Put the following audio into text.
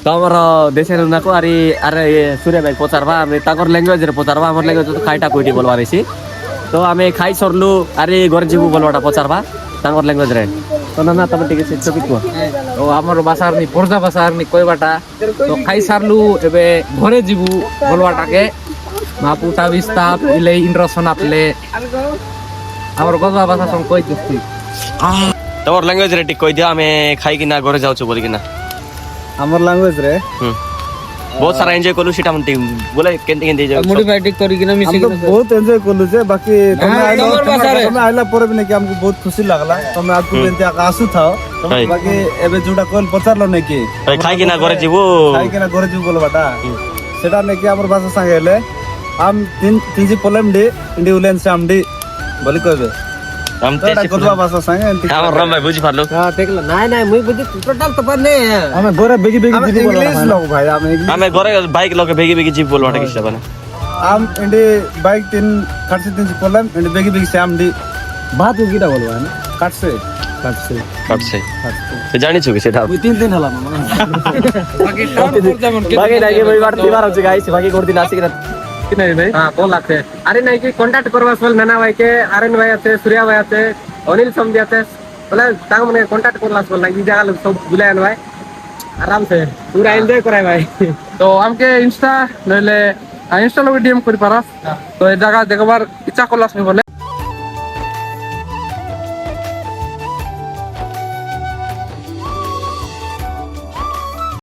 তো আমার দেশের নাকো আরে সুরে ভাই পচারবা আমি তাকর ল্যাঙ্গুয়েজের পচারবা আমার ল্যাঙ্গুয়েজ তো খাইটা কইটি বলবার আইছি তো আমি খাই সরলু আরে ঘরে ଯିବୁ বলবাটা পচারবা তাকর ল্যাঙ্গুয়েজ রে তো না তুমি ঠিক আছে টপিক কো তো আমার ভাষার নি পর্যা ভাষার নি কইবাটা তো খাই সারলু এবে ঘরে ଯିବୁ বলবাটাকে মাপুটা বিস্তাপ ইলে ইন্দ্রসন আপলে আমার গজবা ভাষা সং কইতেছি তোমার ল্যাঙ্গুয়েজ রে ঠিক কই দিও আমি খাই কিনা ঘরে যাউছো বলি কিনা আমার ল্যাঙ্গুয়েজ রে बहुत सारा एंजॉय करू सीटा म्हणते बोले केंते केंते जाऊ মডিফাইড করি কিনা हम तो बहुत एंजॉय करलु जे बाकी तुम्हें आइला पर भी कि हमको बहुत खुशी लागला तुम्हें आज एंते आसु था बाकी एबे जोडा कोन पचारलो नै कि खाई किना घरे जीवो खाई केना घरे जीव बोलबाटा सेटा नै कि हमर भाषा संगे हेले हम तीन जी पोलेम डे इंडी उलेन सामडी बोली कहबे हम तो गदवा भाषा संगे हमर रम भाई बुझी पारलो हां देखला नाही मुई बुझी टोटल तो पर नै हमें गोरे बेगी बेगी इंग्लिश लोग भाई हम इंग्लिश हमें घरे बाइक लोके बेगी बेगी जीव बोलवाटा किस्सा बने हम इंडी बाइक तीन खर्च तीन जी पोलेम इंडी बेगी बेगी सामडी बात हो कीटा बोलबा ना काट से तो जानी छु कि सेटा ওই তিন দিন হলাম বাকি টাউন পর যেমন बाकी নাই के বার দিবার হচ্ছে গাইস বাকি কোন দিন আসি কিনা কিনা ভাই হ্যাঁ কোন লাগছে আরে নাই কি কন্টাক্ট করবা সল নানা ভাই কে আরএন ভাই আছে সূর্য ভাই আছে অনিল সমদি আছে বলে তাকে মানে কন্টাক্ট করলা সল লাগি জায়গা লোক সব বুলাই আন ভাই আরাম से पूरा एंजॉय कराय भाई তো আমকে ইনস্টা নইলে ইনস্টা লগে ডিএম করি পারাস তো এই জায়গা দেখবার ইচ্ছা করলাস বলে